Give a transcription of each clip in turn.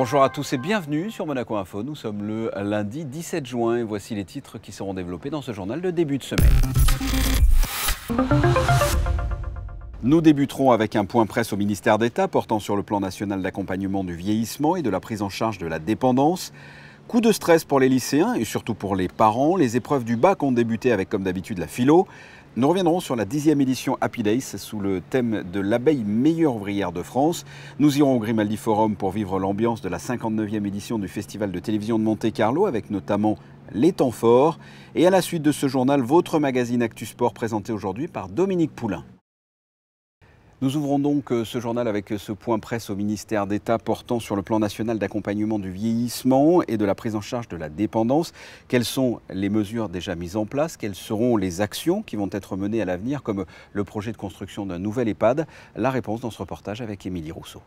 Bonjour à tous et bienvenue sur Monaco Info. Nous sommes le lundi 17 juin et voici les titres qui seront développés dans ce journal de début de semaine. Nous débuterons avec un point presse au ministère d'État portant sur le plan national d'accompagnement du vieillissement et de la prise en charge de la dépendance. Coup de stress pour les lycéens et surtout pour les parents. Les épreuves du bac ont débuté avec comme d'habitude la philo. Nous reviendrons sur la 10e édition Happy Days sous le thème de l'abeille meilleure ouvrière de France. Nous irons au Grimaldi Forum pour vivre l'ambiance de la 59e édition du Festival de télévision de Monte-Carlo avec notamment les temps forts. Et à la suite de ce journal, votre magazine Actu Sport présenté aujourd'hui par Dominique Poulain. Nous ouvrons donc ce journal avec ce point presse au ministère d'État portant sur le plan national d'accompagnement du vieillissement et de la prise en charge de la dépendance. Quelles sont les mesures déjà mises en place? Quelles seront les actions qui vont être menées à l'avenir, comme le projet de construction d'un nouvel EHPAD? La réponse dans ce reportage avec Émilie Rousseau.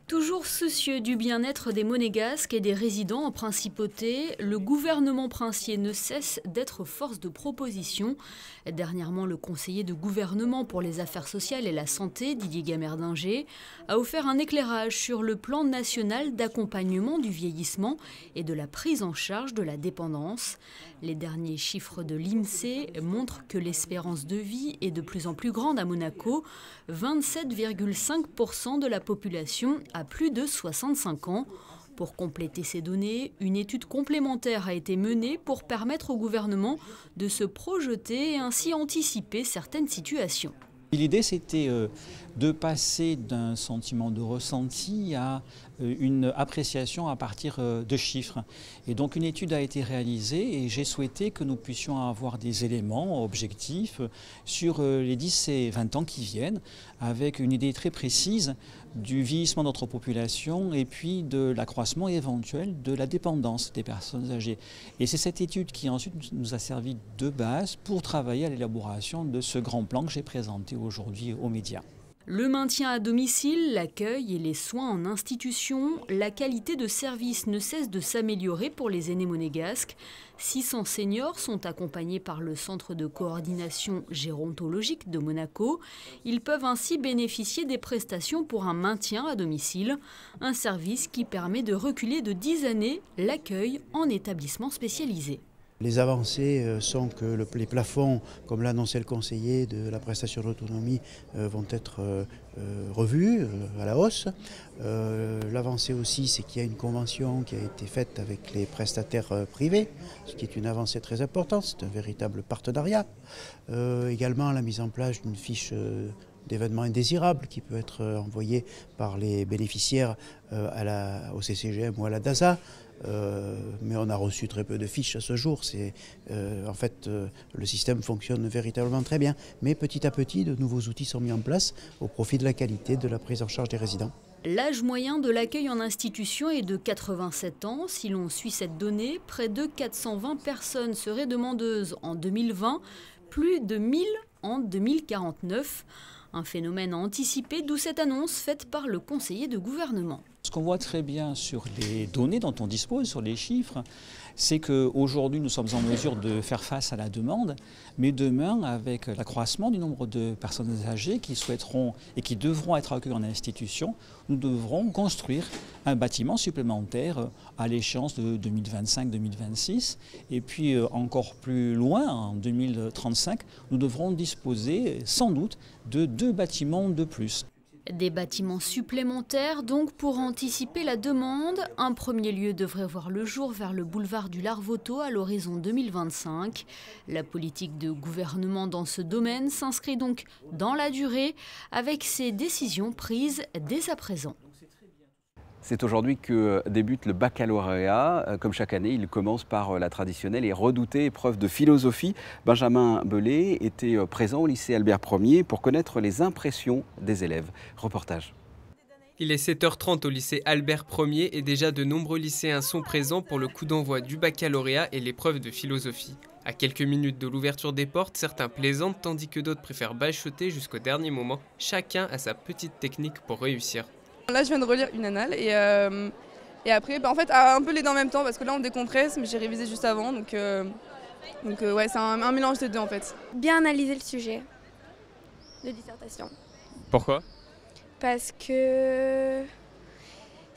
Toujours soucieux du bien-être des Monégasques et des résidents en principauté, le gouvernement princier ne cesse d'être force de proposition. Dernièrement, le conseiller de gouvernement pour les affaires sociales et la santé, Didier Gamerdinger, a offert un éclairage sur le plan national d'accompagnement du vieillissement et de la prise en charge de la dépendance. Les derniers chiffres de l'INSEE montrent que l'espérance de vie est de plus en plus grande à Monaco. 27,5% de la population a plus de 65 ans. Pour compléter ces données, une étude complémentaire a été menée pour permettre au gouvernement de se projeter et ainsi anticiper certaines situations. L'idée, c'était de passer d'un sentiment de ressenti à une appréciation à partir de chiffres. Et donc une étude a été réalisée et j'ai souhaité que nous puissions avoir des éléments objectifs sur les 10 et 20 ans qui viennent, avec une idée très précise du vieillissement de notre population et puis de l'accroissement éventuel de la dépendance des personnes âgées. Et c'est cette étude qui ensuite nous a servi de base pour travailler à l'élaboration de ce grand plan que j'ai présenté aujourd'hui aux médias. Le maintien à domicile, l'accueil et les soins en institution, la qualité de service ne cesse de s'améliorer pour les aînés monégasques. 600 seniors sont accompagnés par le centre de coordination gérontologique de Monaco. Ils peuvent ainsi bénéficier des prestations pour un maintien à domicile, un service qui permet de reculer de 10 années l'accueil en établissement spécialisé. Les avancées sont que les plafonds, comme l'a annoncé le conseiller, de la prestation d'autonomie vont être revus à la hausse. L'avancée aussi, c'est qu'il y a une convention qui a été faite avec les prestataires privés, ce qui est une avancée très importante, c'est un véritable partenariat. Également la mise en place d'une fiche d'événements indésirables qui peut être envoyée par les bénéficiaires au CCGM ou à la DASA. Mais on a reçu très peu de fiches à ce jour. En fait, le système fonctionne véritablement très bien. Mais petit à petit, de nouveaux outils sont mis en place au profit de la qualité de la prise en charge des résidents. L'âge moyen de l'accueil en institution est de 87 ans. Si l'on suit cette donnée, près de 420 personnes seraient demandeuses en 2020, plus de 1000 en 2049. Un phénomène à anticiper, d'où cette annonce faite par le conseiller de gouvernement. Ce qu'on voit très bien sur les données dont on dispose, sur les chiffres, c'est qu'aujourd'hui nous sommes en mesure de faire face à la demande, mais demain, avec l'accroissement du nombre de personnes âgées qui souhaiteront et qui devront être accueillies en institution, nous devrons construire un bâtiment supplémentaire à l'échéance de 2025-2026. Et puis encore plus loin, en 2035, nous devrons disposer sans doute de 2 bâtiments de plus. Des bâtiments supplémentaires donc pour anticiper la demande. Un premier lieu devrait voir le jour vers le boulevard du Larvoto à l'horizon 2025. La politique de gouvernement dans ce domaine s'inscrit donc dans la durée avec ces décisions prises dès à présent. C'est aujourd'hui que débute le baccalauréat. Comme chaque année, il commence par la traditionnelle et redoutée épreuve de philosophie. Benjamin Belay était présent au lycée Albert Ier pour connaître les impressions des élèves. Reportage. Il est 7h30 au lycée Albert Ier et déjà de nombreux lycéens sont présents pour le coup d'envoi du baccalauréat et l'épreuve de philosophie. À quelques minutes de l'ouverture des portes, certains plaisantent tandis que d'autres préfèrent bachoter jusqu'au dernier moment. Chacun a sa petite technique pour réussir. Là, je viens de relire une annale et après, en fait, un peu les deux en même temps parce que là, on décompresse, mais j'ai révisé juste avant, donc ouais, c'est un mélange des deux en fait. Bien analyser le sujet de dissertation. Pourquoi? Parce que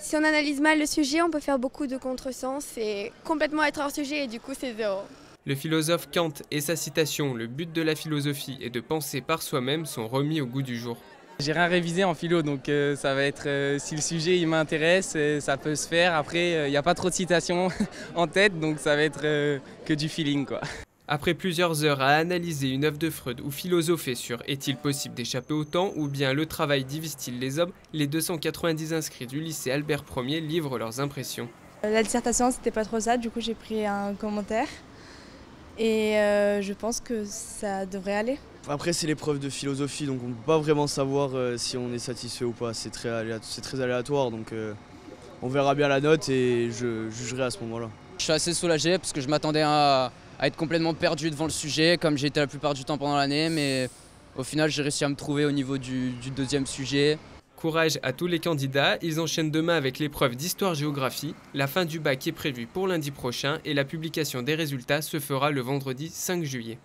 Si on analyse mal le sujet, on peut faire beaucoup de contresens et complètement être hors sujet et du coup c'est 0. Le philosophe Kant et sa citation « Le but de la philosophie est de penser par soi-même » sont remis au goût du jour. J'ai rien révisé en philo, donc ça va être, si le sujet il m'intéresse, ça peut se faire. Après, il n'y a pas trop de citations en tête, donc ça va être que du feeling, quoi. Après plusieurs heures à analyser une œuvre de Freud ou philosopher sur « Est-il possible d'échapper au temps » ou bien « Le travail divise-t-il les hommes ?», les 290 inscrits du lycée Albert Ier livrent leurs impressions. La dissertation, c'était pas trop ça, du coup j'ai pris un commentaire et je pense que ça devrait aller. Après, c'est l'épreuve de philosophie, donc on ne peut pas vraiment savoir si on est satisfait ou pas. C'est très aléatoire, donc on verra bien la note et je jugerai à ce moment-là. Je suis assez soulagé parce que je m'attendais à être complètement perdu devant le sujet, comme j'ai été la plupart du temps pendant l'année, mais au final j'ai réussi à me trouver au niveau du deuxième sujet. Courage à tous les candidats, ils enchaînent demain avec l'épreuve d'histoire-géographie. La fin du bac est prévue pour lundi prochain et la publication des résultats se fera le vendredi 5 juillet.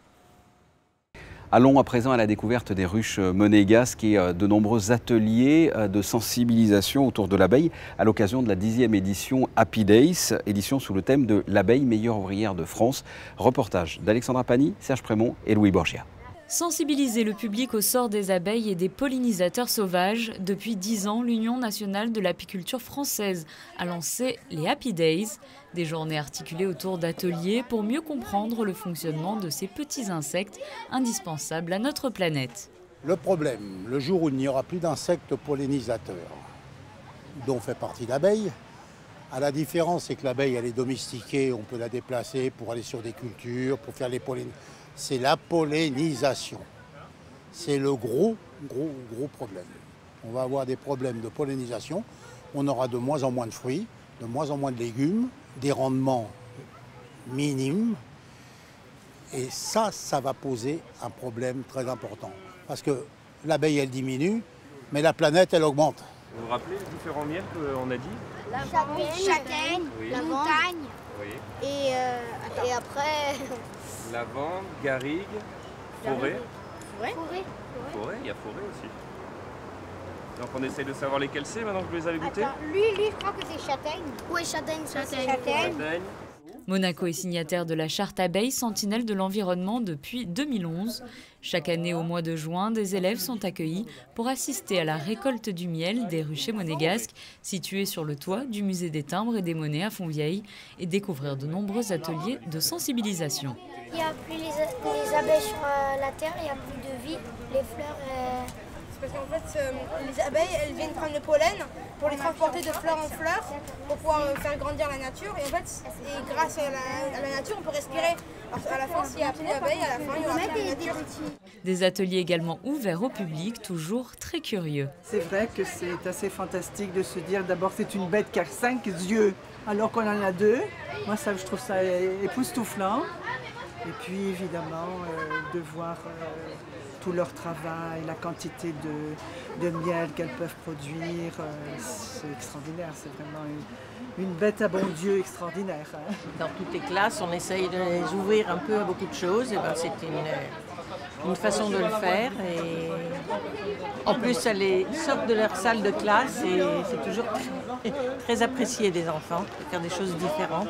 Allons à présent à la découverte des ruches monégasques et de nombreux ateliers de sensibilisation autour de l'abeille à l'occasion de la 10e édition Happy Days, édition sous le thème de l'abeille meilleure ouvrière de France. Reportage d'Alexandra Pani, Serge Prémont et Louis Borgia. Sensibiliser le public au sort des abeilles et des pollinisateurs sauvages. Depuis 10 ans, l'Union nationale de l'apiculture française a lancé les Happy Days, des journées articulées autour d'ateliers pour mieux comprendre le fonctionnement de ces petits insectes indispensables à notre planète. Le problème, le jour où il n'y aura plus d'insectes pollinisateurs, dont fait partie l'abeille, la différence c'est que l'abeille elle est domestiquée, on peut la déplacer pour aller sur des cultures, pour faire les pollinisations. C'est la pollinisation. C'est le gros problème. On va avoir des problèmes de pollinisation. On aura de moins en moins de fruits, de moins en moins de légumes, des rendements minimes. Et ça va poser un problème très important. Parce que l'abeille, elle diminue, mais la planète, elle augmente. Vous vous rappelez les différents miels qu'on a dit? La châtaigne, oui. La montagne, oui. et après... Lavande, garrigue, forêt. Forêt, il y a forêt aussi. Donc on essaye de savoir lesquels c'est maintenant que vous les avez goûtés. Lui, je crois que c'est châtaigne. Oui, châtaigne. Monaco est signataire de la charte abeille sentinelle de l'environnement depuis 2011. Chaque année au mois de juin, des élèves sont accueillis pour assister à la récolte du miel des ruchers monégasques situés sur le toit du musée des timbres et des monnaies à Fontvieille et découvrir de nombreux ateliers de sensibilisation. Il n'y a plus les abeilles sur la terre, il n'y a plus de vie, les fleurs... Parce qu'en fait, les abeilles, elles viennent prendre le pollen pour les transporter de fleur en fleur pour pouvoir faire grandir la nature. Et en fait, grâce à la nature, on peut respirer. Alors, à la fin, s'il n'y a plus d'abeilles, à la fin, il y aura plus de nature. Des ateliers également ouverts au public, toujours très curieux. C'est vrai que c'est assez fantastique de se dire d'abord c'est une bête qui a 5 yeux alors qu'on en a 2. Moi, ça, je trouve ça époustouflant. Et puis évidemment, de voir tout leur travail, la quantité de miel qu'elles peuvent produire, c'est extraordinaire, c'est vraiment une bête à bon Dieu extraordinaire. Dans toutes les classes, on essaye de les ouvrir un peu à beaucoup de choses, et ben, c'est une façon de le faire. Et en plus, elles sortent de leur salle de classe et c'est toujours très apprécié des enfants de faire des choses différentes.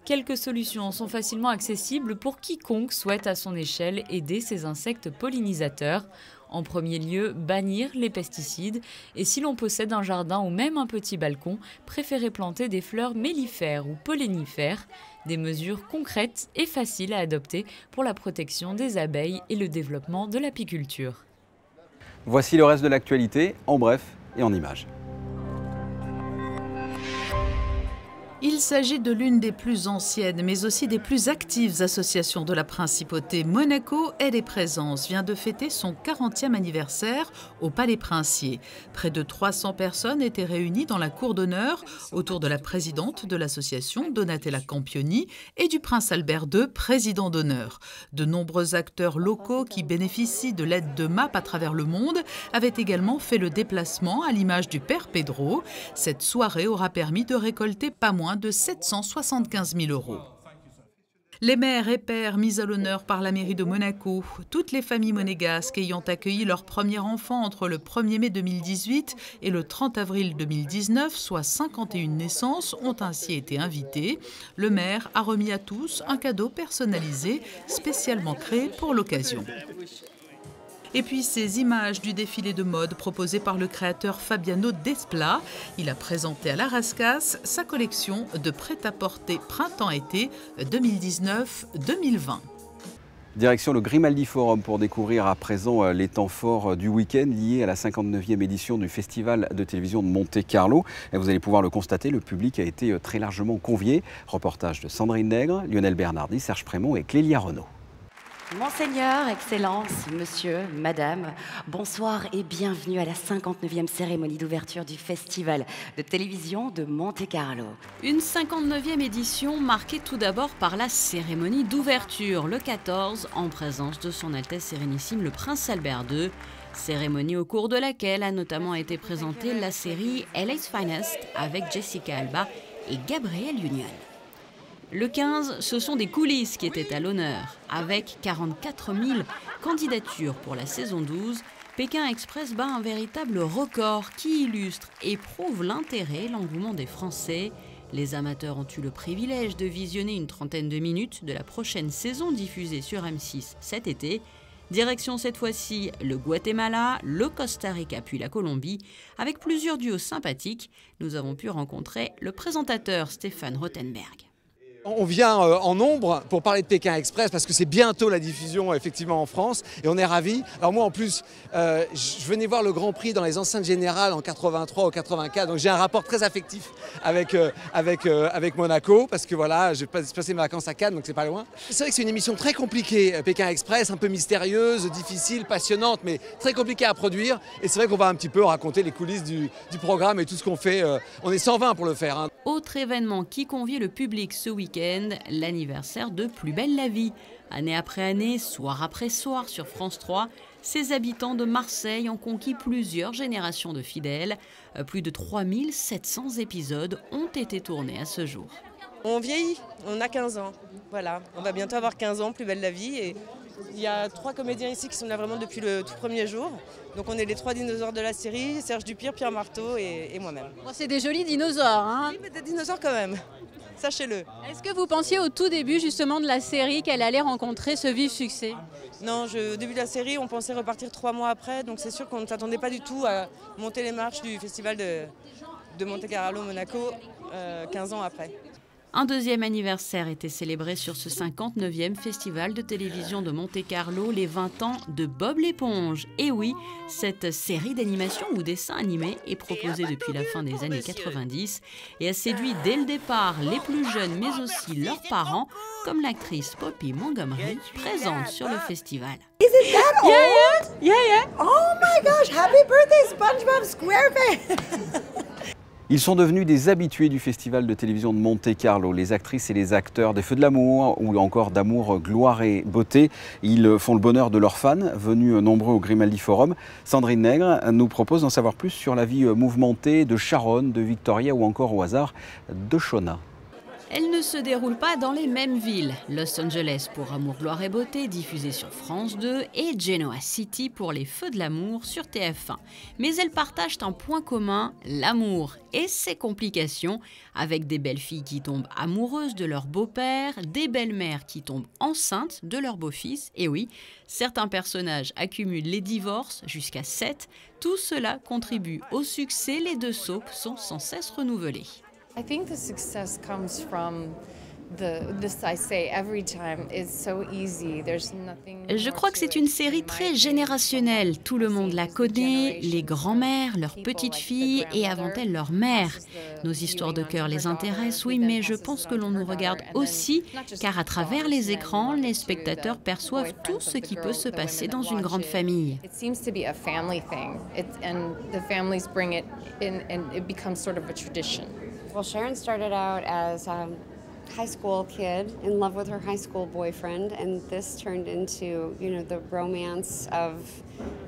Quelques solutions sont facilement accessibles pour quiconque souhaite à son échelle aider ces insectes pollinisateurs. En premier lieu, bannir les pesticides et si l'on possède un jardin ou même un petit balcon, préférer planter des fleurs mellifères ou pollinifères, des mesures concrètes et faciles à adopter pour la protection des abeilles et le développement de l'apiculture. Voici le reste de l'actualité, en bref et en images. Il s'agit de l'une des plus anciennes, mais aussi des plus actives associations de la principauté. Monaco Aide et Présence vient de fêter son 40e anniversaire au Palais Princier. Près de 300 personnes étaient réunies dans la cour d'honneur autour de la présidente de l'association, Donatella Campioni, et du prince Albert II, président d'honneur. De nombreux acteurs locaux qui bénéficient de l'aide de MAP à travers le monde avaient également fait le déplacement à l'image du père Pedro. Cette soirée aura permis de récolter pas moins de 775 000 €. Les mères et pères mis à l'honneur par la mairie de Monaco, toutes les familles monégasques ayant accueilli leur premier enfant entre le 1er mai 2018 et le 30 avril 2019, soit 51 naissances, ont ainsi été invitées. Le maire a remis à tous un cadeau personnalisé, spécialement créé pour l'occasion. Et puis ces images du défilé de mode proposé par le créateur Fabiano Desplat. Il a présenté à la Rascasse sa collection de prêt-à-porter printemps-été 2019-2020. Direction le Grimaldi Forum pour découvrir à présent les temps forts du week-end liés à la 59e édition du Festival de télévision de Monte-Carlo. Et vous allez pouvoir le constater, le public a été très largement convié. Reportage de Sandrine Nègre, Lionel Bernardi, Serge Prémont et Clélia Renaud. Monseigneur, Excellence, Monsieur, Madame, bonsoir et bienvenue à la 59e cérémonie d'ouverture du Festival de télévision de Monte-Carlo. Une 59e édition marquée tout d'abord par la cérémonie d'ouverture, le 14, en présence de son Altesse Sérénissime le Prince Albert II. Cérémonie au cours de laquelle a notamment été présentée la série LA's Finest avec Jessica Alba et Gabrielle Union. Le 15, ce sont des coulisses qui étaient à l'honneur. Avec 44 000 candidatures pour la saison 12, Pékin Express bat un véritable record qui illustre et prouve l'intérêt et l'engouement des Français. Les amateurs ont eu le privilège de visionner une trentaine de minutes de la prochaine saison diffusée sur M6 cet été. Direction cette fois-ci le Guatemala, le Costa Rica puis la Colombie. Avec plusieurs duos sympathiques, nous avons pu rencontrer le présentateur Stéphane Rothenberg. On vient en nombre pour parler de Pékin Express parce que c'est bientôt la diffusion effectivement en France et on est ravis. Alors moi en plus, je venais voir le Grand Prix dans les enceintes générales en 83 ou 84, donc j'ai un rapport très affectif avec Monaco parce que voilà, j'ai passé mes vacances à Cannes, donc c'est pas loin. C'est vrai que c'est une émission très compliquée, Pékin Express, un peu mystérieuse, difficile, passionnante, mais très compliquée à produire. Et c'est vrai qu'on va un petit peu raconter les coulisses du programme et tout ce qu'on fait. On est 120 pour le faire. Hein. Autre événement qui convie le public ce week-end, l'anniversaire de Plus belle la vie. Année après année, soir après soir sur France 3, ces habitants de Marseille ont conquis plusieurs générations de fidèles. Plus de 3700 épisodes ont été tournés à ce jour. On vieillit, on a 15 ans. Voilà, on va bientôt avoir 15 ans, Plus belle la vie. Et il y a 3 comédiens ici qui sont là vraiment depuis le tout premier jour. Donc on est les 3 dinosaures de la série, Serge Dupire, Pierre Marteau et moi-même. Bon, c'est des jolis dinosaures, hein? Oui, mais des dinosaures quand même. Sachez-le. Est-ce que vous pensiez au tout début justement de la série qu'elle allait rencontrer ce vif succès? Non, au début de la série, on pensait repartir 3 mois après, donc c'est sûr qu'on ne s'attendait pas du tout à monter les marches du festival de Monte-Carlo, Monaco, 15 ans après. Un deuxième anniversaire était célébré sur ce 59e festival de télévision de Monte-Carlo, les 20 ans de Bob l'éponge. Et oui, cette série d'animation ou dessin animé est proposée depuis la fin des années 90 et a séduit dès le départ les plus jeunes mais aussi leurs parents, comme l'actrice Poppy Montgomery, présente sur le festival. Is it that old? Yeah. Oh my gosh, happy birthday SpongeBob SquarePants! Ils sont devenus des habitués du Festival de télévision de Monte-Carlo, les actrices et les acteurs des Feux de l'amour ou encore d'Amour, gloire et beauté. Ils font le bonheur de leurs fans, venus nombreux au Grimaldi Forum. Sandrine Nègre nous propose d'en savoir plus sur la vie mouvementée de Sharon, de Victoria ou encore au hasard de Shona. Elle ne se déroule pas dans les mêmes villes. Los Angeles pour Amour, gloire et beauté, diffusé sur France 2, et Genoa City pour les Feux de l'amour sur TF1. Mais elles partagent un point commun, l'amour et ses complications, avec des belles filles qui tombent amoureuses de leur beau-père, des belles-mères qui tombent enceintes de leur beau-fils. Et oui, certains personnages accumulent les divorces, jusqu'à 7. Tout cela contribue au succès, les deux soaps sont sans cesse renouvelés. I think the success comes from this I say every time is so easy. There's nothing. Je crois que c'est une série très générationnelle. Tout le monde la connaît, les grands-mères, leurs petites filles et avant elles leurs mères. Nos histoires de cœur les intéressent, oui, mais je pense que l'on nous regarde aussi, car à travers les écrans, les spectateurs perçoivent tout ce qui peut se passer dans une grande famille. It seems to be a family thing, and the families bring it in, and it becomes sort of a tradition. Well, Sharon started out as a high school kid in love with her high school boyfriend, and this turned into, you know, the romance of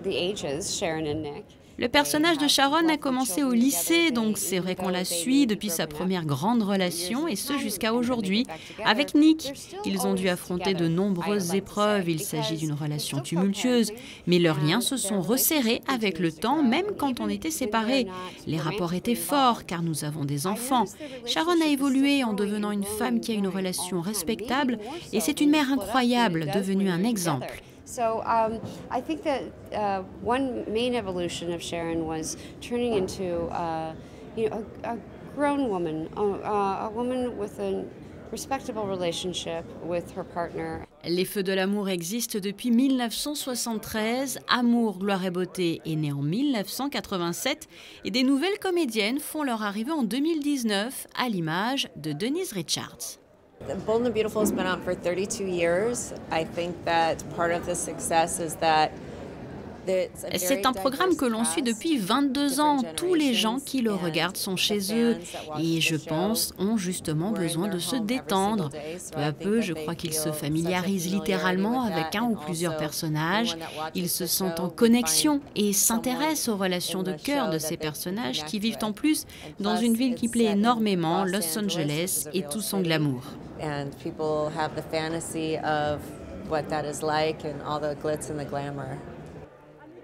the ages, Sharon and Nick. Le personnage de Sharon a commencé au lycée, donc c'est vrai qu'on la suit depuis sa première grande relation, et ce jusqu'à aujourd'hui. Avec Nick, ils ont dû affronter de nombreuses épreuves. Il s'agit d'une relation tumultueuse, mais leurs liens se sont resserrés avec le temps, même quand on était séparés. Les rapports étaient forts, car nous avons des enfants. Sharon a évolué en devenant une femme qui a une relation respectable, et c'est une mère incroyable, devenue un exemple. So I think that one main evolution of Sharon was turning into a grown woman, a woman with a respectable relationship with her partner. Les Feux de l'amour existent depuis 1973. Amour, gloire et beauté est né en 1987 et des nouvelles comédiennes font leur arrivée en 2019 à l'image de Denise Richards. Bold and the Beautiful has been on for 32 years. I think that part of the success is that c'est un programme que l'on suit depuis 22 ans. Tous les gens qui le regardent sont chez eux et, je pense, ont justement besoin de se détendre. Peu à peu, je crois qu'ils se familiarisent littéralement avec un ou plusieurs personnages. Ils se sentent en connexion et s'intéressent aux relations de cœur de ces personnages qui vivent en plus dans une ville qui plaît énormément, Los Angeles, et tout son glamour. And people have the fantasy of what that is like and all the glitz and the glamour.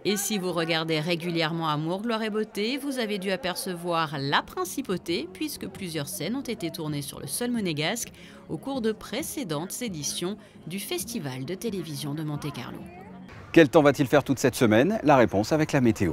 Et si vous regardez régulièrement Amour, gloire et beauté, vous avez dû apercevoir la principauté, puisque plusieurs scènes ont été tournées sur le sol monégasque au cours de précédentes éditions du Festival de télévision de Monte-Carlo. Quel temps va-t-il faire toute cette semaine? La réponse avec la météo.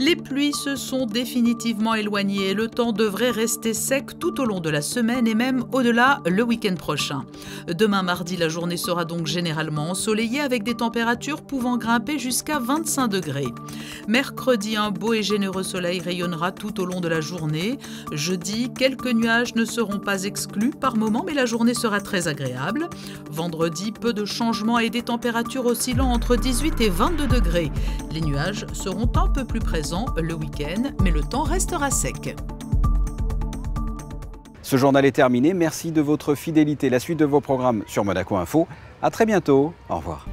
Les pluies se sont définitivement éloignées et le temps devrait rester sec tout au long de la semaine et même au-delà le week-end prochain. Demain mardi, la journée sera donc généralement ensoleillée avec des températures pouvant grimper jusqu'à 25 degrés. Mercredi, un beau et généreux soleil rayonnera tout au long de la journée. Jeudi, quelques nuages ne seront pas exclus par moment, mais la journée sera très agréable. Vendredi, peu de changements et des températures oscillant entre 18 et 22 degrés. Les nuages seront un peu plus présents le week-end, mais le temps restera sec. Ce journal est terminé. Merci de votre fidélité. La suite de vos programmes sur Monaco Info. À très bientôt. Au revoir.